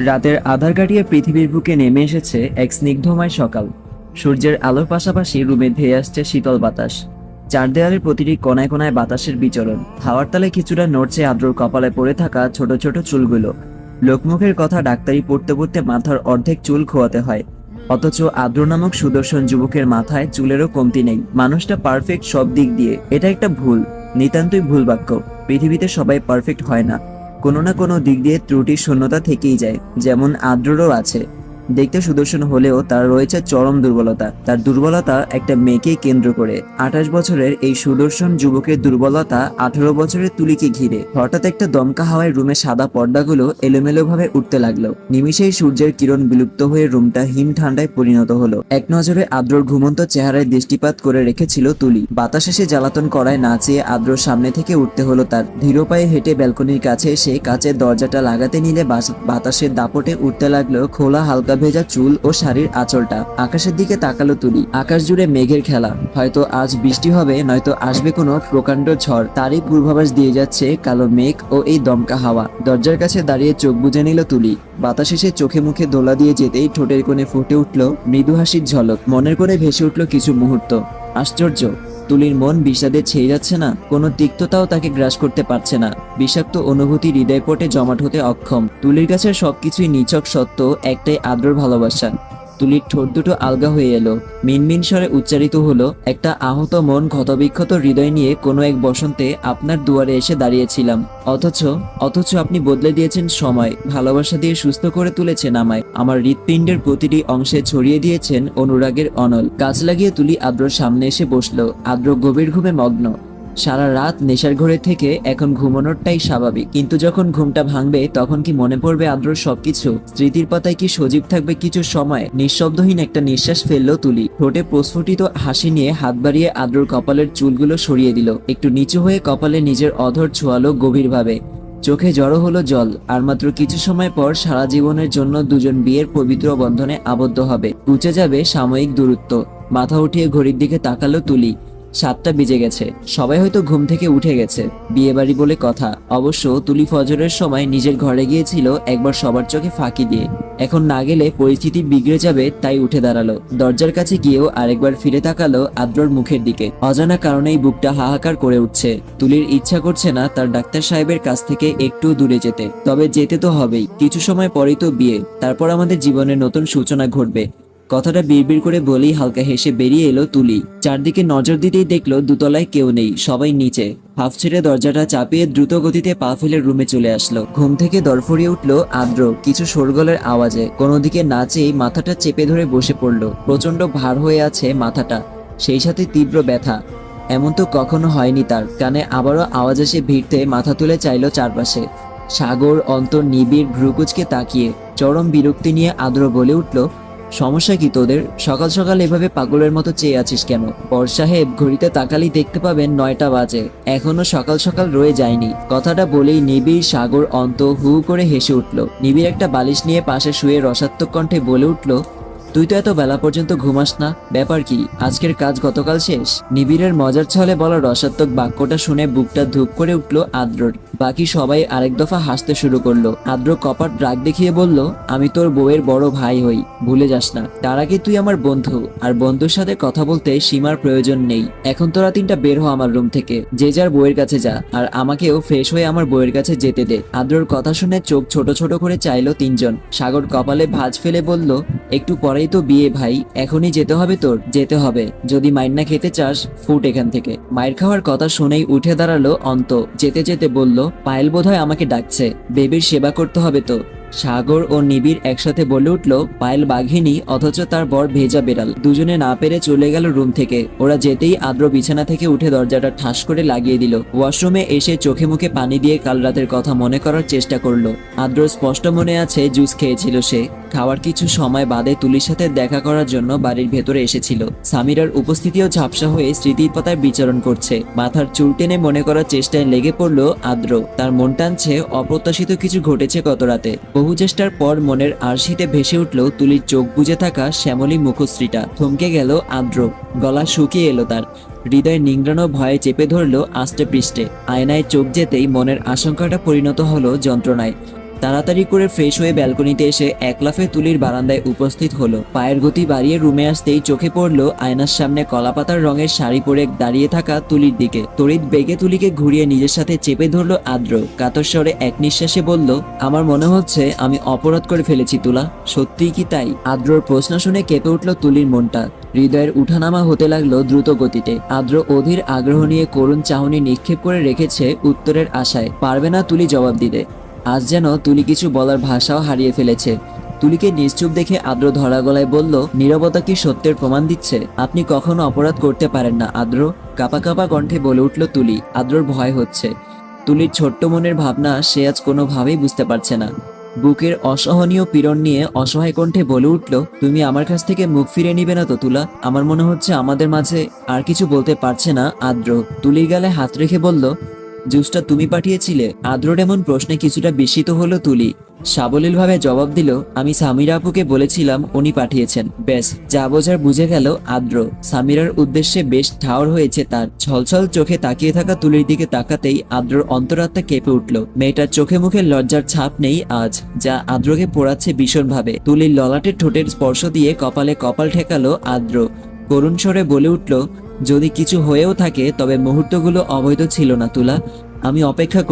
রাতের আধার কাটিয়ে পৃথিবীর বুকে নেমে এসেছে এক স্নিগ্ধময় সকাল। সূর্যের আলোর পাশাপাশি রুমে ধেয়ে আসছে শীতল বাতাস। চার দেয়ালের প্রতিটি কোনায় কোনায় বাতাসের বিচরণ। হাওয়ার তালে কিছুটা নড়ছে আদ্রর কপালে পড়ে থাকা ছোট ছোট চুলগুলো। লোকমুখের কথা ডাক্তারি পড়তে পড়তে মাথার অর্ধেক চুল খোয়াতে হয়, অথচ আদ্র নামক সুদর্শন যুবকের মাথায় চুলেরও কমতি নেই। মানুষটা পারফেক্ট সব দিক দিয়ে, এটা একটা ভুল, নিতান্তই ভুল বাক্য। পৃথিবীতে সবাই পারফেক্ট হয় না, কোনো না কোনো দিক দিয়ে ত্রুটির শূন্যতা থেকেই যায়, যেমন আদ্ররও আছে। দেখতে সুদর্শন হলেও তার রয়েছে চরম দুর্বলতা। তার দুর্বলতা একটা মেয়েকেই কেন্দ্র করে। 28 বছরের এই সুদর্শন যুবকের দুর্বলতা 18 বছরের তুলিকে ঘিরে। হঠাৎ একটা দমকা হাওয়ায় রুমে সাদা পর্দাগুলো এলোমেলোভাবে উঠতে লাগলো। নিমিষেই সূর্যের কিরণ বিলুপ্ত হয়ে রুমটা হিম ঠান্ডায় পরিণত হলো। এক নজরে আদ্রর ঘুমন্ত চেহারায় দৃষ্টিপাত করে রেখেছিল তুলি। বাতাস এসে জ্বালাতন করায় না চেয়ে আদ্রর সামনে থেকে উঠতে হলো তার। ধীর পায়ে হেঁটে ব্যালকনির কাছে এসে কাচের দরজাটা লাগাতে নিলে বাতাসের দাপটে উঠতে লাগলো খোলা হালকা ভেজা চুল ও শাড়ির আঁচলটা। আকাশের দিকে তাকালো তুলি। আকাশ জুড়ে মেঘের খেলা। হয়তো আজ বৃষ্টি হবে, নয়তো আসবে কোনো প্রকাণ্ড ঝড়। তারই পূর্বাভাস দিয়ে যাচ্ছে কালো মেঘ ও এই দমকা হাওয়া। দরজার কাছে দাঁড়িয়ে চোখ বুজে নিল তুলি। বাতাস এসে চোখে মুখে দোলা দিয়ে যেতেই ঠোঁটের কোণে ফুটে উঠল মৃদু হাসির ঝলক। মনের কোণে ভেসে উঠল কিছু মুহূর্ত। আশ্চর্য, তুলির মন বিষাদে ছেয়ে যাচ্ছে না, কোনো তিক্ততাও তাকে গ্রাস করতে পারছে না। বিষাক্ত অনুভূতি হৃদয়পটে জমাট হতে অক্ষম। তুলির কাছে সবকিছুই নিছক সত্য, একটাই আদ্রর ভালোবাসা। তুলির ঠোঁট দুটো আলগা হয়ে এলো। মিনমিন স্বরে উচ্চারিত হলো, একটা আহত মন ক্ষতবিক্ষত হৃদয় নিয়ে কোনো এক বসন্তে আপনার দুয়ারে এসে দাঁড়িয়েছিলাম। অথচ আপনি বদলে দিয়েছেন সময়, ভালোবাসা দিয়ে সুস্থ করে তুলেছেন আমায়। আমার হৃৎপিণ্ডের প্রতিটি অংশে ছড়িয়ে দিয়েছেন অনুরাগের অনল। কাজ লাগিয়ে তুলি আদ্রর সামনে এসে বসলো। আদ্র গভীর ঘুমে মগ্ন। সারা রাত নেশার ঘরে থেকে এখন ঘুমানোরটাই স্বাভাবিক, কিন্তু যখন ঘুমটা ভাঙবে তখন কি মনে পড়বে আদ্রর সবকিছু? স্মৃতির পাতায় কি সজীব থাকবে কিছু সময়? নিঃশব্দহীন একটা নিঃশ্বাস ফেললো তুলি। ঠোঁটে প্রস্ফুটিত হাসি নিয়ে হাত বাড়িয়ে আদ্রর কপালের চুলগুলো সরিয়ে দিল। একটু নিচু হয়ে কপালে নিজের অধর ছোঁয়ালো গভীরভাবে। চোখে জড়ো হলো জল। আর মাত্র কিছু সময় পর সারা জীবনের জন্য দুজন বিয়ের পবিত্র বন্ধনে আবদ্ধ হবে। ঘুচে যাবে সাময়িক দূরত্ব। মাথা উঠিয়ে ঘড়ির দিকে তাকালো তুলি। 7টা বেজে গেছে। সবাই হয়তো ঘুম থেকে উঠে গেছে। বিয়ে বাড়ি বলে কথা। অবশ্য তুলি ফজরের সময় নিজের ঘরে গিয়েছিল একবার সবার চোখে ফাঁকি দিয়ে। এখন না গেলে পরিস্থিতি বিগড়ে যাবে, তাই উঠে দাঁড়ালো। দরজার কাছে গিয়েও আরেকবার ফিরে তাকালো আদ্রর মুখের দিকে। অজানা কারণেই বুকটা হাহাকার করে উঠছে। তুলির ইচ্ছা করছে না তার ডাক্তার সাহেবের কাছ থেকে একটু দূরে যেতে, তবে যেতে তো হবেই। কিছু সময় পরেই তো বিয়ে, তারপর আমাদের জীবনের নতুন সূচনা ঘটবে। কথাটা বিড়বিড় করে বলেই হালকা হেসে বেরিয়ে এলো তুলি। চারদিকে নজর দিতেই দেখলো দুতলায় কেউ নেই, সবাই নিচে। হাফ ছেড়ে দরজাটা চাপিয়ে দ্রুত গতিতে পা ফেলে রুমে চলে আসলো। ঘুম থেকে দরফরিয়ে উঠলো আদ্র কিছু শোরগোলের আওয়াজে। কোনো দিকে না চেয়ে মাথাটা চেপে ধরে বসে পড়লো। প্রচন্ড ভার হয়ে আছে মাথাটা, সেই সাথে তীব্র ব্যথা। এমন তো কখনো হয়নি তার। কানে আবারও আওয়াজ এসে ভিড়তে মাথা তুলে চাইলো চারপাশে। সাগর, অন্তর, নিবিড় ভ্রুকুচকে তাকিয়ে চরম বিরক্তি নিয়ে আদ্র বলে উঠল, সমস্যা কি তোদের? সকাল সকাল এভাবে পাগলের মতো চেয়ে আছিস কেন? পর সাহেব, ঘড়িতে তাকালেই দেখতে পাবেন 9টা বাজে, এখনো সকাল সকাল রয়ে যায়নি। কথাটা বলেই নিবিড়, সাগর, অন্ত হু করে হেসে উঠল। নিবিড় একটা বালিশ নিয়ে পাশে শুয়ে রসাত্মক কণ্ঠে বলে উঠল, তুই তো এত বেলা পর্যন্ত ঘুমাস না, ব্যাপার কি? আজকের কাজ গতকাল শেষ? নিবিড়ের মজার ছলে বলা রসাত্মক বাক্যটা শুনে বুকটা ধুপ করে উঠল আদ্রর। বাকি সবাই আরেক দফা হাসতে শুরু করলো। আদ্র কপাট রাগ দেখিয়ে বলল, আমি তোর বউয়ের বড় ভাই হই, ভুলে যাস না। তার আগে তুই আমার বন্ধু, আর বন্ধুর সাথে কথা বলতে সীমার প্রয়োজন নেই। এখন তোরা 3টা বের হ আমার রুম থেকে, যে যার বউয়ের কাছে যা, আর আমাকেও ফ্রেশ হয়ে আমার বউয়ের কাছে যেতে দে। আদ্রর কথা শুনে চোখ ছোট ছোট করে চাইলো 3জন। সাগর কপালে ভাঁজ ফেলে বলল, একটু পরেই তো বিয়ে ভাই, এখনই যেতে হবে তোর? যেতে হবে, যদি মাইর না খেতে চাস ফুট এখান থেকে। মায়ের খাওয়ার কথা শুনেই উঠে দাঁড়ালো অন্ত। যেতে যেতে বলল, পায়েল বোধহয় আমাকে ডাকছে, বেবির সেবা করতে হবে তো। সাগর ও নিবিড় একসাথে বলে উঠল, পায়েল বাঘিনী, অথচ তার বর ভেজা বেড়াল। দুজনে না পেরে চলে গেল রুম থেকে। ওরা যেতেই আদ্র বিছানা থেকে উঠে দরজাটা ঠাস করে লাগিয়ে দিল। ওয়াশরুমে এসে চোখে মুখে পানি দিয়ে কাল রাতের কথা মনে করার চেষ্টা করলো। আদ্র স্পষ্ট মনে আছে জুস খেয়েছিল সে। খাওয়ার কিছু সময় বাদে তুলির সাথে দেখা করার জন্য বাড়ির ভেতরে এসেছিল। সামিরার উপস্থিতিও ঝাপসা হয়ে স্মৃতির পাতায় বিচরণ করছে। মাথার চুল টেনে মনে করার চেষ্টায় লেগে পড়লো আদ্র। তার মন টানছে অপ্রত্যাশিত কিছু ঘটেছে গত রাতে। বহু চেষ্টার পর মনের আরশিতে ভেসে উঠল তুলির চোখ বুজে থাকা শ্যামলী মুখশ্রীটা। থমকে গেল আদ্র, গলা শুকিয়ে এলো তার। হৃদয় নিংড়ানো ভয়ে চেপে ধরলো আষ্টে পৃষ্ঠে। আয়নায় চোখ যেতেই মনের আশঙ্কাটা পরিণত হলো যন্ত্রণায়। তাড়াতাড়ি করে ফ্রেশ হয়ে ব্যালকনিতে এসে এক লাফে তুলির বারান্দায় উপস্থিত হলো। পায়ের গতি বাড়িয়ে রুমে আসতেই চোখে পড়লো আয়নার সামনে কলাপাতার রঙের শাড়ি পরে দাঁড়িয়ে থাকা তুলির দিকে। তড়িৎ বেগে তুলিকে ঘুরিয়ে নিজের সাথে চেপে ধরলো আদ্র। কাতর স্বরে এক নিঃশ্বাসে বলল, আমার মনে হচ্ছে আমি অপরাধ করে ফেলেছি তুলা, সত্যিই কি তাই? আদ্রর প্রশ্ন শুনে কেঁপে উঠল তুলির মনটা। হৃদয়ের উঠানামা হতে লাগলো দ্রুত গতিতে। আদ্র অধীর আগ্রহ নিয়ে করুণ চাহনি নিক্ষেপ করে রেখেছে উত্তরের আশায়। পারবে না তুলি জবাব দিতে। আজ যেন তুলি কিছু বলার ভাষাও হারিয়ে ফেলেছে। তুলিকে নিশ্চুপ দেখে আদ্র ধরা গলায় বলল, নীরবতা কি সত্যের প্রমাণ দিচ্ছে? আপনি কখনো অপরাধ করতে পারেন না আদ্র, কাঁপা কাঁপা কণ্ঠে বলে উঠল তুলি। আদ্রর ভয় হচ্ছে। তুলির ছোট্ট মনের ভাবনা সে আজ কোনোভাবেই বুঝতে পারছে না। বুকের অসহনীয় পীড়ন নিয়ে অসহায় কণ্ঠে বলে উঠল, তুমি আমার কাছ থেকে মুখ ফিরে নিবে না তো তুলা? আমার মনে হচ্ছে আমাদের মাঝে আর কিছু বলতে পারছে না আদ্র। তুলির গালে হাত রেখে বলল, জুসটা তুমি পাঠিয়েছিলে? আদ্রর এমন প্রশ্নে কিছুটা বিস্মিত হলো তুলি। সাবলীলভাবে জবাব দিল, আমি সামিরা আপুকে বলেছিলাম, উনি পাঠিয়েছেন। ব্যাস, যা বোঝার বুঝে গেল আদ্র। সামিরার উদ্দেশ্যে বেশ ঠাওর হয়েছে তার। ছলছল চোখে তাকিয়ে থাকা তুলির দিকে তাকাতেই আদ্রর অন্তরাত্মা কেঁপে উঠল। মেয়েটার চোখে মুখে লজ্জার ছাপ নেই আজ, যা আদ্রকে পোড়াচ্ছে ভীষণভাবে। তুলির ললাটে ঠোঁটের স্পর্শ দিয়ে কপালে কপাল ঠেকালো আদ্র। করুণ স্বরে বলে উঠল, যদি কিছু হয়েও থাকে তবে মুহূর্তগুলো অবৈধ ছিল না তুলা। আমি অপেক্ষা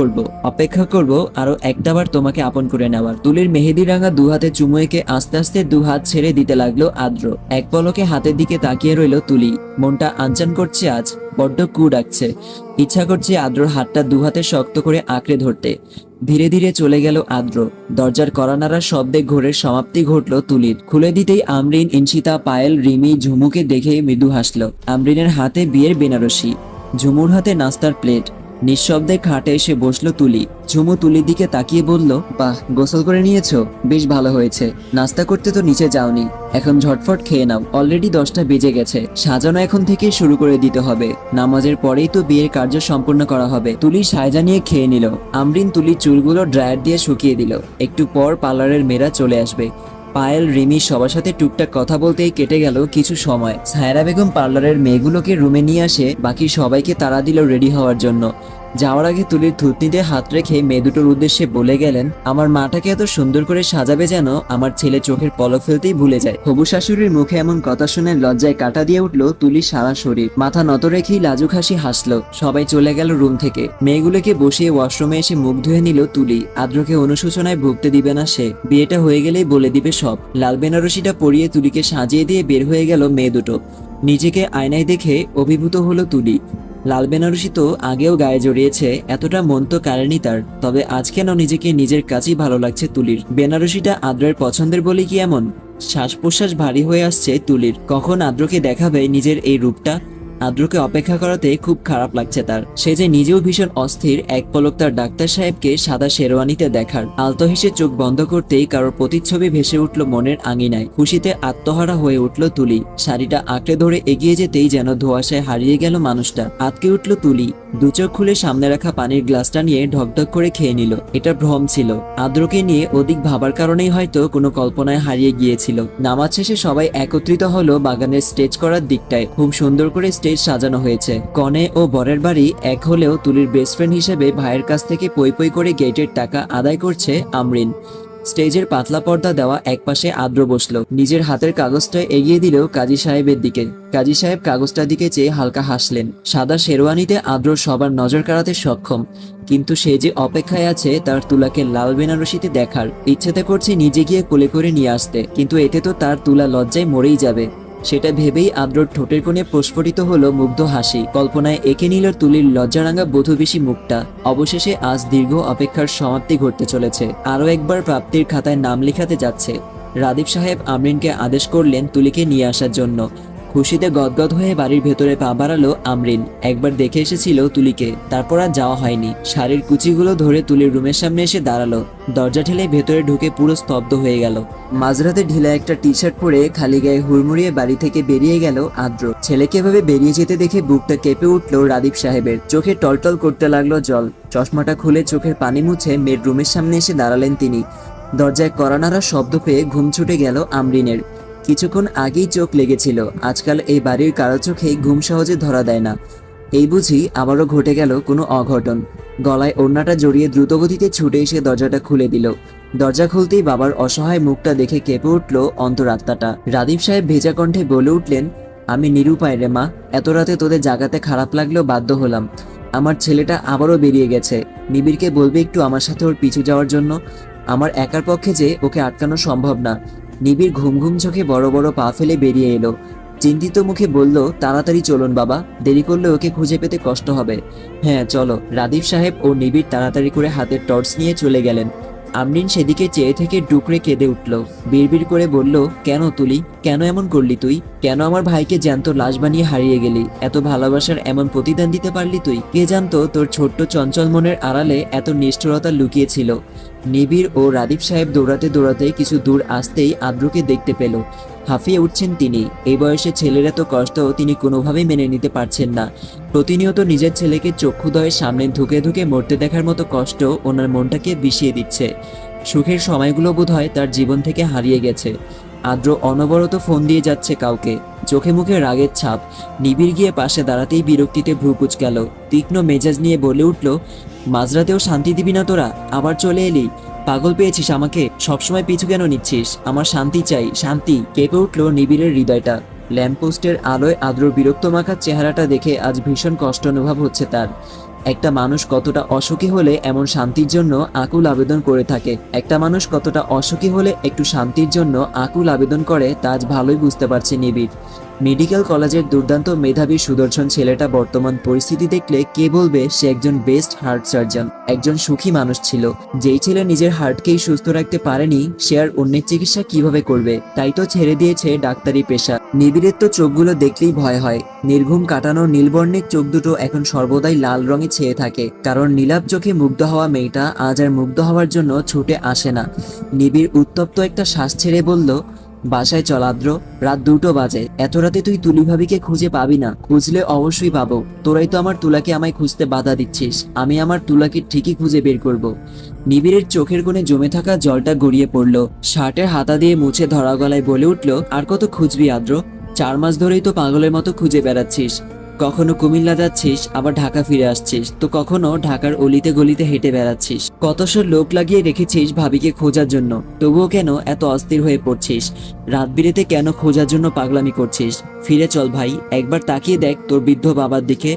করব আরো একটাবার তোমাকে আপন করে নেওয়ার। তুলির মেহেদি রাঙা দুহাতে চুমু এঁকে আস্তে আস্তে দুহাত ছেড়ে দিতে লাগলো আদ্র। এক পলকে হাতের দিকে তাকিয়ে রইল তুলি। মনটা আনচান করছে আজ, বড্ড কু ডাকছে। ইচ্ছা করছে আদ্রর হাতটা দুহাতে শক্ত করে আঁকড়ে ধরতে। ধীরে ধীরে চলে গেল আদ্র। দরজার কড়া নাড়ার শব্দে ঘোরের সমাপ্তি ঘটল তুলির। খুলে দিতেই আমরিন, ইনশিতা, পায়েল, রিমি, ঝুমুকে দেখে মৃদু হাসল। আমরিনের হাতে বিয়ের বেনারসি, ঝুমুর হাতে নাস্তার প্লেট। নিঃশব্দে খাটে এসে বসলো তুলি। ঝুমু তুলির দিকে তাকিয়ে বলল, বাহ, গোসল করে নিয়েছো? বেশ ভালো হয়েছে। নাস্তা করতে তো নিচে যাওনি, এখন ঝটফট খেয়ে নাও। অলরেডি 10টা বেজে গেছে। সাজানো এখন থেকে শুরু করে দিতে হবে। নামাজের পরেই তো বিয়ের কার্য সম্পূর্ণ করা হবে। তুলি সায়জা নিয়ে খেয়ে নিল। আমরিন তুলির চুলগুলো ড্রায়ার দিয়ে শুকিয়ে দিল। একটু পর পার্লারের মেয়েরা চলে আসবে। পায়েল, রিমি সবার সাথে টুকটাক কথা বলতেই কেটে গেল কিছু সময়। সায়রা বেগম পার্লারের মেয়েগুলোকে রুমে নিয়ে আসে, বাকি সবাইকে তাড়া দিল রেডি হওয়ার জন্য। যাওয়ার আগে তুলির থুতনিতে হাত রেখে মেয়ে দুটোর উদ্দেশ্যে বলে গেলেন, আমার মাটাকে এত সুন্দর করে সাজাবে যেন আমার ছেলে চোখের পলক ফেলতেই ভুলে যায়। হবু শাশুড়ির মুখে এমন কথা শুনে লজ্জায় কাটা দিয়ে উঠল তুলির সারা শরীর। মাথা নত রেখেই লাজুক হাসি হাসলো। সবাই চলে গেল রুম থেকে। মেয়েগুলোকে বসিয়ে ওয়াশরুমে এসে মুখ ধুয়ে নিল তুলি। আদ্রকে অনুশোচনায় ভুগতে দিবে না সে। বিয়েটা হয়ে গেলেই বলে দিবে সব। লাল বেনারসিটা পরিয়ে তুলিকে সাজিয়ে দিয়ে বের হয়ে গেল মেয়ে দুটো। নিজেকে আয়নায় দেখে অভিভূত হলো তুলি। লাল বেনারসি তো আগেও গায়ে জড়িয়েছে, এতটা মন তো কাড়েনি তার। তবে আজ কেন নিজেকে নিজের কাছেই ভালো লাগছে তুলির। বেনারসিটা আদ্রের পছন্দের বলে কি এমন? শ্বাস প্রশ্বাস ভারী হয়ে আসছে তুলির। কখন আদ্রকে দেখাবে নিজের এই রূপটা? আদ্রকে অপেক্ষা করাতে খুব খারাপ লাগছে তার। সে যে নিজেও ভীষণ অস্থির। এক পলক তার ডাক্তার সাহেবকে সাদা শেরওয়ানিতে দেখার। আলতো হেসে চোখ বন্ধ করতেই কারোর প্রতিচ্ছবি ভেসে উঠল মনের আঙিনায়। খুশিতে আত্মহারা হয়ে উঠল তুলি। শাড়িটা আঁকড়ে ধরে এগিয়ে যেতেই যেন ধোঁয়াশায় হারিয়ে গেল মানুষটা। আটকে উঠল তুলি। দু চোখ খুলে সামনে রাখা পানির গ্লাসটা নিয়ে ঢকঢক করে খেয়ে নিল। এটা ভ্রম ছিল। আদ্রকে নিয়ে অধিক ভাবার কারণেই হয়তো কোনো কল্পনায় হারিয়ে গিয়েছিল। নামাজ শেষে সবাই একত্রিত হলো বাগানের স্টেজ করার দিকটায়। খুব সুন্দর করে স্টেজ সাজানো হয়েছে। কনে ও বরের বাড়ি এক হলেও তুলির বেস্ট ফ্রেন্ড হিসেবে ভাইয়ের কাছ থেকে পই পই করে গেটের টাকা আদায় করছে আমরিন। স্টেজের পাতলা পর্দা দেওয়া একপাশে আদ্র বসলো। নিজের হাতের কাগজটা এগিয়ে দিল কাজী সাহেবের দিকে। কাজী সাহেব কাগজটার দিকে চেয়ে হালকা হাসলেন। সাদা শেরওয়ানিতে আদ্র সবার নজর কাড়াতে সক্ষম, কিন্তু সে যে অপেক্ষায় আছে তার তুলাকে লাল বেনারসিতে দেখার। ইচ্ছেতে করছে নিজে গিয়ে কোলে করে নিয়ে আসতে, কিন্তু এতে তো তার তুলা লজ্জায় মরেই যাবে। সেটা ভেবেই আদ্রর ঠোঁটের কোণে প্রস্ফুটিত হলো মুগ্ধ হাসি। কল্পনায় এঁকে নিল তুলির লজ্জারাঙা বধূবেশী মুখটা। অবশেষে আজ দীর্ঘ অপেক্ষার সমাপ্তি ঘটতে চলেছে। আরো একবার প্রাপ্তির খাতায় নাম লেখাতে যাচ্ছে। রাদীপ সাহেব আমরিনকে আদেশ করলেন তুলিকে নিয়ে আসার জন্য। খুশিতে গদগদ হয়ে বাড়ির ভেতরে পা বাড়ালো আমরিন। একবার দেখে এসেছিল তুলিকে, তারপর আর যাওয়া হয়নি। শাড়ির কুচিগুলো ধরে তুলির রুমের সামনে এসে দাঁড়ালো। দরজা ঠেলে ভেতরে ঢুকে পুরো স্তব্ধ হয়ে গেল। মাঝরাতে ঢিলা একটা টি শার্ট পরে খালি গায়ে হুড়মুড়িয়ে বাড়ি থেকে বেরিয়ে গেল আদ্র। ছেলেকে এভাবে বেরিয়ে যেতে দেখে বুকটা কেঁপে উঠল রাদীপ সাহেবের। চোখে টলটল করতে লাগলো জল। চশমাটা খুলে চোখের পানি মুছে মেয়ের রুমের সামনে এসে দাঁড়ালেন তিনি। দরজায় কড়া নাড়ার শব্দ পেয়ে ঘুম ছুটে গেল আমরিনের। কিছুক্ষণ আগেই চোখ লেগেছিল। আজকাল এই বাড়ির কারো চোখেই ঘুম সহজে ধরা দেয় না। এই বুঝি আবারও ঘটে গেল কোনো অঘটন। গলায় ওড়নাটা জড়িয়ে দ্রুতগতিতে ছুটে এসে দরজাটা খুলে দিল। দরজা খুলতেই বাবার অসহায় মুখটা দেখে কেঁপে উঠল অন্তরাত্মাটা। রাদীপ সাহেব ভেজা কণ্ঠে বলে উঠলেন, আমি নিরুপায় রে মা, এত রাতে তোদের জাগাতে খারাপ লাগলেও বাধ্য হলাম। আমার ছেলেটা আবারও বেরিয়ে গেছে। নিবিড়কে বলবে একটু আমার সাথে ওর পিছু যাওয়ার জন্য। আমার একার পক্ষে যে ওকে আটকানো সম্ভব না। নিবিড় ঘুম ঘুম চোখে বড় বড় পা ফেলে বেরিয়ে এলো। চিন্তিত মুখে বলল, তাড়াতাড়ি চলুন বাবা, দেরি করলে ওকে খুঁজে পেতে কষ্ট হবে। হ্যাঁ চলো। রাদীপ সাহেব ও নিবিড় তাড়াতাড়ি করে হাতের টর্চ নিয়ে চলে গেলেন। আমরিন সেদিকে চেয়ে থেকে ডুকরে কেঁদে উঠল। বিড়বিড় করে বলল, কেন তুলি, কেন এমন করলি তুই? কেন আমার ভাইকে জ্যান্ত লাশ বানিয়ে হারিয়ে গেলি? এত ভালোবাসার এমন প্রতিদান দিতে পারলি তুই? কে জানতো তোর ছোট্ট চঞ্চল মনের আড়ালে এত নিষ্ঠুরতা লুকিয়েছিল। নিবিড় ও রাদীপ সাহেব দৌড়াতে দৌড়াতে কিছু দূর আসতেই আদ্রকে দেখতে পেল। হাঁফিয়ে উঠছেন তিনি। এই বয়সে ছেলের এত কষ্ট তিনি কোনোভাবেই মেনে নিতে পারছেন না। প্রতিনিয়ত নিজের ছেলেকে চক্ষুদয়ের সামনে ধুকে ধুকে মরতে দেখার মতো কষ্ট ওনার মনটাকে বিষিয়ে দিচ্ছে। সুখের সময়গুলো বোধহয় তার জীবন থেকে হারিয়ে গেছে। আদ্র অনবরত ফোন দিয়ে যাচ্ছে কাউকে, চোখে মুখে রাগের ছাপ। নিবিড় গিয়ে পাশে দাঁড়াতেই বিরক্তিতে ভ্রু কুঁচকাল। তীক্ষ্ণ মেজাজ নিয়ে বলে উঠল, মাঝরাতেও শান্তি দিবি না তোরা? আবার চলে এলি? পাগল পেয়েছিস আমাকে? সবসময় পিছু কেন নিচ্ছিস? আমার শান্তি চাই, শান্তি। কেঁপে উঠল নিবিড়ের হৃদয়টা। ল্যাম্পপোস্টের আলোয় আদ্রর বিরক্ত মাখা চেহারাটা দেখে আজ ভীষণ কষ্ট অনুভব হচ্ছে তার। একটা মানুষ কতটা অসুখী হলে এমন শান্তির জন্য আকুল আবেদন করে থাকে। একটা মানুষ কতটা অসুখী হলে একটু শান্তির জন্য আকুল আবেদন করে তা আজ ভালোই বুঝতে পারছে নিবিড়। মেডিকেল কলেজের দুর্দান্ত মেধাবী সুদর্শন ছেলেটা বর্তমান পরিস্থিতি দেখলে কে বলবে সে একজন বেস্ট হার্ট সার্জন, একজন সুখী মানুষ ছিল। যেই ছেলে নিজের হার্টকেই সুস্থ রাখতে পারেনি সে আর অন্যের চিকিৎসা কিভাবে করবে? তাই তো ছেড়ে দিয়েছে ডাক্তারি পেশা। নিবিড়ের তো চোখগুলো দেখলেই ভয় হয়। নির্ঘুম কাটানো নীলবর্ণের চোখ দুটো এখন সর্বদাই লাল রঙে ছেয়ে থাকে, কারণ নীলাভ চোখে মুগ্ধ হওয়া মেয়েটা আজ আর মুগ্ধ হওয়ার জন্য ছুটে আসে না। নিবিড় উত্তপ্ত একটা শ্বাস ছেড়ে বলল, বাসায় চল আদ্র, রাত 2টো বাজে। এত রাতে তুই তুলি ভাবিকে খুঁজে পাবি না। খুঁজলে অবশ্যই পাবো। তোরাই তো আমার তুলাকে আমায় খুঁজতে বাধা দিচ্ছিস। আমি আমার তুলাকে ঠিকই খুঁজে বের করব। নিবিড়ের চোখের কোণে জমে থাকা জলটা গড়িয়ে পড়ল। শার্টের হাতা দিয়ে মুছে ধরা গলায় বলে উঠল, আর কত খুঁজবি আদ্র? 4 মাস ধরেই তো পাগলের মতো খুঁজে বেড়াচ্ছিস। কখনো কুমিল্লা যাচ্ছিস, আবার ঢাকা ফিরে আসছিস, তো কখনো ঢাকার অলিতে গলিতে হেঁটে বেড়াচ্ছিস। কতশো লোক লাগিয়ে রেখেছিস ভাবিকে খোঁজার জন্য, তবুও কেন এত অস্থির হয়ে পড়ছিস? রাত বিরেতে কেন খোঁজার জন্য পাগলামি করছিস? ফিরে চল ভাই, একবার তাকিয়ে দেখ তোর বৃদ্ধ বাবার দিকে।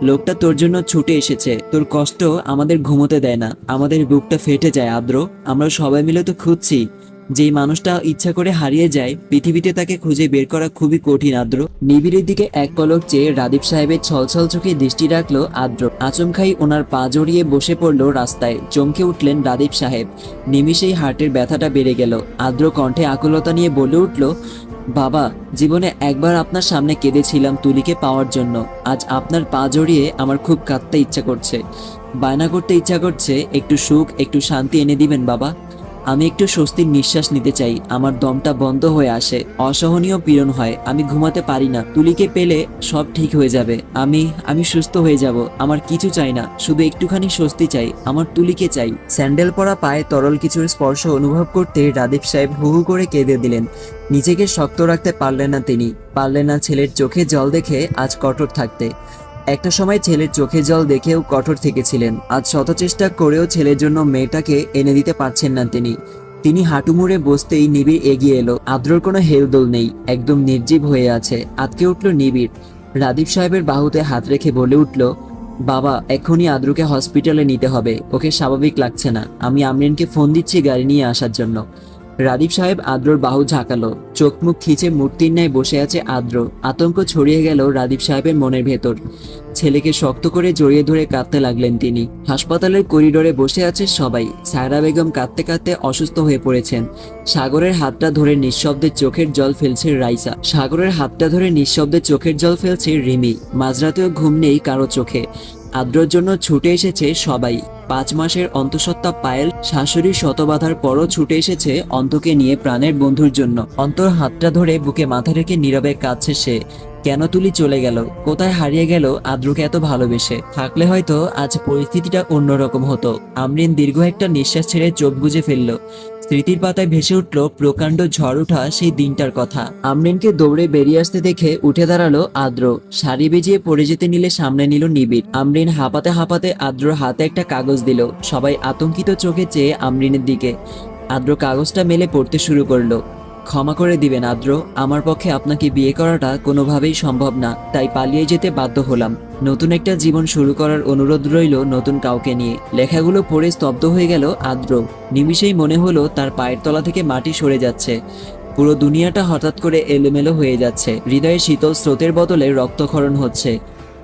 লোকটা তোর জন্য ছুটে এসেছে। তোর কষ্ট আমাদের ঘুমোতে দেয় না, আমাদের বুকটা ফেটে যায় আদ্র। আমরা সবাই মিলে তো খুঁজছি। যেই মানুষটা ইচ্ছা করে হারিয়ে যায় পৃথিবীতে তাকে খুঁজে বের করা খুবই কঠিন আদ্র। নিবিড়ের দিকে এক পলক চেয়ে রাদীপ সাহেবের ছলছল চোখে দৃষ্টি রাখলো আদ্র। আচমকাই ওনার পা জড়িয়ে বসে পড়লো রাস্তায়। চমকে উঠলেন রাদীপ সাহেব। নিমিষেই হার্টের ব্যথাটা বেড়ে গেল। আদ্র কণ্ঠে আকুলতা নিয়ে বলে উঠল, বাবা, জীবনে একবার আপনার সামনে কেঁদেছিলাম তুলিকে পাওয়ার জন্য। আজ আপনার পা জড়িয়ে আমার খুব কাঁদতে ইচ্ছা করছে, বায়না করতে ইচ্ছা করছে, একটু সুখ একটু শান্তি এনে দিবেন বাবা। আমি একটু স্বস্তির নিঃশ্বাস নিতে চাই। আমার দমটা বন্ধ হয়ে আসে, অসহনীয় পীড়ন হয়, আমি ঘুমাতে পারি না। তুলিকে পেলে সব ঠিক হয়ে যাবে। আমি সুস্থ হয়ে যাব। আমার কিছু চাই না, শুধু একটুখানি স্বস্তি চাই। আমার তুলিকে চাই। স্যান্ডেল পরা পায়ে তরল কিছুর স্পর্শ অনুভব করতে রাদীপ সাহেব হু হু করে কেঁদে দিলেন। নিজেকে শক্ত রাখতে পারলেন না তিনি। পারলেন না ছেলের চোখে জল দেখে আজ কঠোর থাকতে। একটা সময় ছেলের চোখে জল দেখেও কঠোর থেকেছিলেন। আজ শত চেষ্টা করেও ছেলের জন্য মেয়েটাকে এনে দিতে পারছেন না তিনি হাঁটু মুড়ে বসতেই নিবিড় এগিয়ে এলো। আদ্রর কোনো হেলদোল নেই, একদম নির্জীব হয়ে আছে। আতকে উঠল নিবিড়। রাদীপ সাহেবের বাহুতে হাত রেখে বলে উঠল, বাবা, এখনই আদ্রকে হসপিটালে নিতে হবে। ওকে স্বাভাবিক লাগছে না। আমি আমরিনকে ফোন দিচ্ছি গাড়ি নিয়ে আসার জন্য। রাদীপ সাহেব আদ্রর বাহু ঝাঁকালো। চোখ মুখ খিচে মূর্তির ন্যায় বসে আছে আদ্র। আতঙ্ক ছড়িয়ে গেল রাদীপ সাহেবের মনের ভেতর। ছেলেকে শক্ত করে জড়িয়ে ধরে কাঁদতে লাগলেন তিনি। হাসপাতালের করিডোরে বসে আছে সবাই। সায়রা বেগম কাঁদতে কাঁদতে অসুস্থ হয়ে পড়েছেন। সাগরের হাতটা ধরে নিঃশব্দে চোখের জল ফেলছে রাইসা। সাগরের হাতটা ধরে নিঃশব্দে চোখের জল ফেলছে রিমি। মাঝরাতেও ঘুম নেই কারো চোখে। আদ্রর জন্য ছুটে এসেছে সবাই। 5 মাসের অন্তঃসত্ত্বা পায়েল শাশুড়ির শতবাধার পরও ছুটে এসেছে অন্তকে নিয়ে প্রাণের বন্ধুর জন্য। অন্তর হাতটা ধরে বুকে মাথা রেখে নীরবে কাঁদছে সে। কেন তুলি চলে গেল, কোথায় হারিয়ে গেল আদ্রকে এত ভালোবেসে? থাকলে হয়তো আজ পরিস্থিতিটা অন্যরকম হতো। আমরিন দীর্ঘ একটা নিঃশ্বাস ছেড়ে চোখ বুজে ফেলল। স্মৃতির পাতায় ভেসে উঠল প্রকাণ্ড ঝড় ওঠা সেই দিনটার কথা। আমরিনকে দৌড়ে বেরিয়ে আসতে দেখে উঠে দাঁড়ালো আদ্র। শাড়ি বেজিয়ে পড়ে যেতে নিলে সামনে নিল নিবিড়। আমরিন হাঁপাতে হাঁপাতে আদ্রর হাতে একটা কাগজ দিল। সবাই আতঙ্কিত চোখে চেয়ে আমরিনের দিকে। আদ্র কাগজটা মেলে পড়তে শুরু করলো। ক্ষমা করে দিবেন আদ্র, আমার পক্ষে আপনাকে বিয়ে করাটা কোনোভাবেই সম্ভব না, তাই পালিয়ে যেতে বাধ্য হলাম। নতুন একটা জীবন শুরু করার অনুরোধ রইল নতুন কাউকে নিয়ে। লেখাগুলো পড়ে স্তব্ধ হয়ে গেল আদ্র। নিমিষেই মনে হলো তার পায়ের তলা থেকে মাটি সরে যাচ্ছে। পুরো দুনিয়াটা হঠাৎ করে এলোমেলো হয়ে যাচ্ছে। হৃদয়ে শীতল স্রোতের বদলে রক্তক্ষরণ হচ্ছে।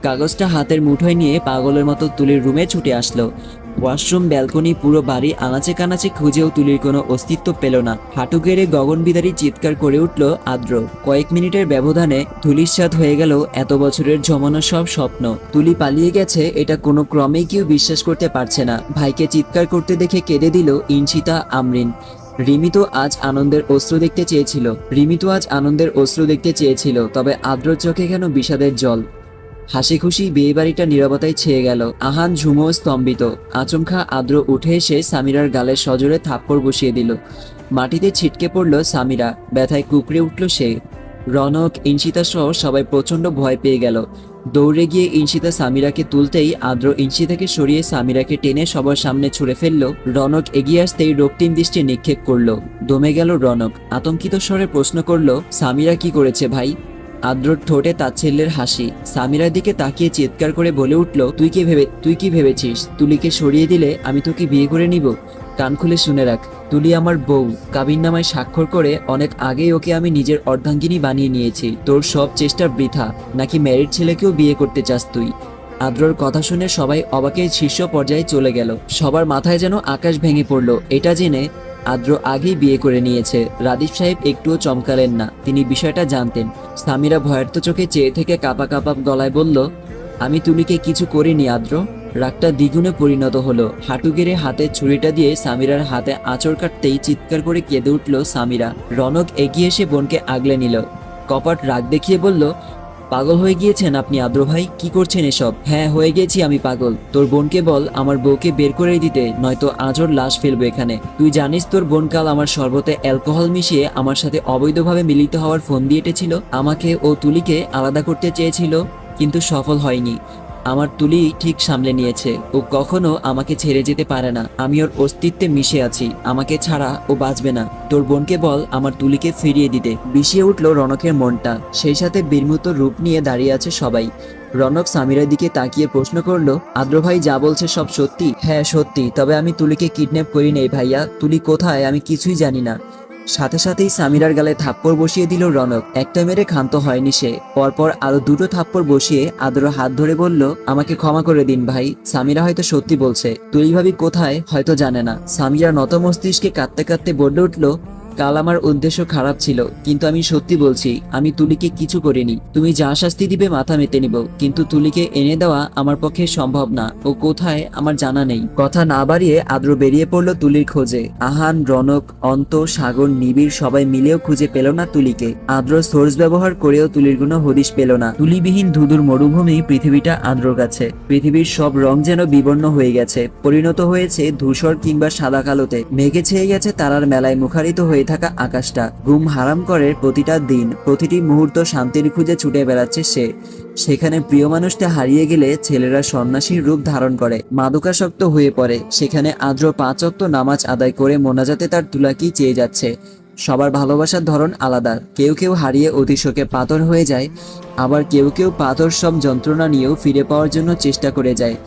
কাগজটা হাতের মুঠোয় নিয়ে পাগলের মতো তুলির রুমে ছুটে আসলো। ওয়াশরুম, ব্যালকনি, পুরো বাড়ি আনাচে কানাচে খুঁজেও তুলির কোনো অস্তিত্ব পেল না। হাঁটু গেড়ে গগনবিদারী চিৎকার করে উঠল আদ্র। কয়েক মিনিটের ব্যবধানে ধূলিসাৎ হয়ে গেল এত বছরের জমানো সব স্বপ্ন। তুলি পালিয়ে গেছে এটা কোনো ক্রমেই কেউ বিশ্বাস করতে পারছে না। ভাইকে চিৎকার করতে দেখে কেঁদে দিল ইনশিতা, আমরিন। রিমি তো আজ আনন্দের অশ্রু দেখতে চেয়েছিল, তবে আদ্রর চোখে কেন বিষাদের জল। হাসি খুশি বিয়ে বাড়িটা নীরবতায় ছেয়ে গেল। আহান ঝুমো স্তম্ভিত। আচমকা আদ্র উঠে এসে সামিরার গালে সজোরে থাপ্পড় বসিয়ে দিল। মাটিতে ছিটকে পড়ল সামিরা। ব্যথায় কুকড়ে উঠল সে। রনক, ইনশিতা সহ সবাই প্রচন্ড ভয় পেয়ে গেল। দৌড়ে গিয়ে ইনশিতা সামিরাকে তুলতেই আদ্র ইনশিতাকে সরিয়ে সামিরাকে টেনে সবার সামনে ছুঁড়ে ফেলল। রনক এগিয়ে আসতেই রক্তিম দৃষ্টি নিক্ষেপ করল। দমে গেল রনক। আতঙ্কিত স্বরে প্রশ্ন করল, সামিরা কি করেছে ভাই? আদ্রর ঠোঁটে তাচ্ছিল্যের হাসি। সামিরার দিকে তাকিয়ে চিৎকার করে বলে উঠল, তুই কি ভেবেছিস তুলিকে সরিয়ে দিলে আমি তোকে বিয়ে করে নিব? কান খুলে শুনে রাখ, তুলি আমার বউ। কাবিননামায় স্বাক্ষর করে অনেক আগেই ওকে আমি নিজের অর্ধাঙ্গিনী বানিয়ে নিয়েছি। তোর সব চেষ্টা বৃথা। নাকি ম্যারিড ছেলেকেও বিয়ে করতে চাস তুই? আদ্রর কথা শুনে সবাই অবাকের শীর্ষ পর্যায়ে চলে গেল। সবার মাথায় যেন আকাশ ভেঙে পড়ল এটা জেনে আদ্র আগেই বিয়ে করে নিয়েছে। রাদীপ সাহেব একটুও চমকালেন না, তিনি বিষয়টা জানতেন। সামিরা ভয়ার্ত চোখে চেয়ে থেকে কাঁপা কাঁপা গলায় বলল, আমি তুলিকে কিছু করিনি আদ্র। রাগটা দ্বিগুণে পরিণত হলো। হাঁটু গেড়ে হাতে ছুরিটা দিয়ে সামিরার হাতে আঁচড় কাটতেই চিৎকার করে কেঁদে উঠল সামিরা। রনক এগিয়ে এসে বোনকে আগলে নিল। কপাট রাগ দেখিয়ে বলল, পাগল হয়ে গিয়েছেন আপনি আদ্র ভাই, কি করছেন এসব? হ্যাঁ, হয়ে গেছি আমি পাগল। তোর বোনকে বল আমার বউকে বের করে দিতে, নয়তো আজ ওর লাশ ফেলবো এখানে। তুই জানিস তোর বোন কাল আমার শরবতে অ্যালকোহল মিশিয়ে আমার সাথে অবৈধভাবে মিলিত হওয়ার ফোন দিয়ে এঁটেছিল। আমাকে ও তুলিকে আলাদা করতে চেয়েছিল, কিন্তু সফল হয়নি। আমার তুলি ঠিক সামলে নিয়েছে। ও কখনো আমাকে ছেড়ে যেতে পারে না। আমি ওর অস্তিত্বে মিশে আছি। আমাকে ছাড়া ও বাঁচবে না। তোর বোনকে বল আমার তুলিকে ফিরিয়ে দিতে। বিষিয়ে উঠল রনকের মনটা। সেই সাথে বীরমূত রূপ নিয়ে দাঁড়িয়ে আছে সবাই। রনক সামিরার দিকে তাকিয়ে প্রশ্ন করলো, আদ্র ভাই যা বলছে সব সত্যি? হ্যাঁ সত্যি, তবে আমি তুলিকে কিডন্যাপ করি নাই ভাইয়া। তুলি কোথায় আমি কিছুই জানি না। সাথে সাথেই সামিরার গালে থাপ্পড় বসিয়ে দিল রনক। একটা মেরে ক্ষান্ত হয়নি সে। পরপর আরো দুটো থাপ্পড় বসিয়ে আদ্র হাত ধরে বলল, আমাকে ক্ষমা করে দিন ভাই। সামিরা হয়তো সত্যি বলছে। তুলি ভাবি কোথায় হয়তো জানে না। সামিরা নত মস্তিষ্কে কাঁদতে কাঁদতে বলে উঠল, কাল আমার উদ্দেশ্য খারাপ ছিল, কিন্তু আমি সত্যি বলছি আমি তুলিকে কিছু করিনি। তুমি যা শাস্তি দিবে মাথা মেতে নিব, কিন্তু তুলিকে এনে দেওয়া আমার পক্ষে সম্ভব না। ও কোথায় আমার জানা নেই। কথা না বাড়িয়ে আদ্র বেরিয়ে পড়ল তুলির খোঁজে। আহান, রনক, অন্ত, সাগর, নিবিড় সবাই মিলেও খুঁজে পেল না তুলিকে। আদ্র সোর্স ব্যবহার করেও তুলির কোনো হদিশ পেল না। তুলিবিহীন ধুধুর মরুভূমি পৃথিবীটা আদ্রর কাছে। পৃথিবীর সব রং যেন বিবর্ণ হয়ে গেছে, পরিণত হয়েছে ধূসর কিংবা সাদা কালোতে। মেঘে ছেয়ে গেছে তারার মেলায় মুখারিত হয়ে থাকা আকাশটা। ঘুম হারাম করে প্রতিটা দিন, প্রতিটি মুহূর্ত শান্তির খুঁজে ছুটে বেড়াচ্ছে সে। সেখানে প্রিয় মানুষটা হারিয়ে গেলে ছেলেরা সন্ন্যাসীর রূপ ধারণ করে, মাদকাসক্ত হয়ে পড়ে। সেখানে আদ্র 5 ওয়াক্ত নামাজ আদায় করে মোনাজাতে তার তুলাকি চেয়ে যাচ্ছে। সবার ভালোবাসার ধরন আলাদা। কেউ কেউ হারিয়ে অতিশোকে পাথর হয়ে যায়, আবার কেউ কেউ পাথর সব যন্ত্রণা নিয়েও ফিরে পাওয়ার জন্য চেষ্টা করে যায়।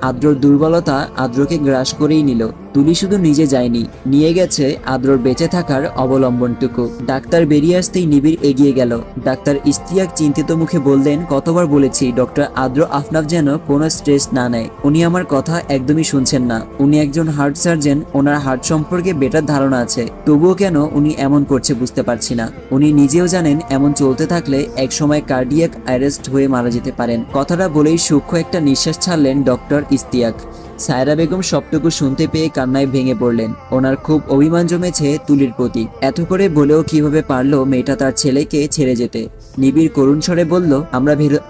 আদ্রর দুর্বলতা আদ্রকে গ্রাস করেই নিল। তুলি শুধু নিজে যায়নি, নিয়ে গেছে আদ্রর বেঁচে থাকার অবলম্বনটুকু। ডাক্তার বেরিয়ে আসতেই নিবিড় এগিয়ে গেল। ডাক্তার ইস্তিয়াক চিন্তিত মুখে বললেন, কতবার বলেছি ডক্টর আদ্র আফনাফ যেন কোনো স্ট্রেস না নেয়। উনি আমার কথা একদমই শুনছেন না। উনি একজন হার্ট সার্জন, ওনার হার্ট সম্পর্কে বেটার ধারণা আছে, তবুও কেন উনি এমন করছে বুঝতে পারছি না। উনি নিজেও জানেন এমন চলতে থাকলে একসময় কার্ডিয়াক অ্যারেস্ট হয়ে মারা যেতে পারেন। কথাটা বলেই সূক্ষ্ম একটা নিঃশ্বাস ছাড়লেন ডক্টর ইস্তিয়াক। সায়রা বেগম সবটুকু শুনতে পেয়ে কান্নায় ভেঙে পড়লেন। ওনার খুব অভিমান জমেছে তুলির প্রতি। এত করে বলেও কিভাবে পারলো মেয়েটা তার ছেলেকে ছেড়ে যেতে। নিবিড় করুণ স্বরে বলল,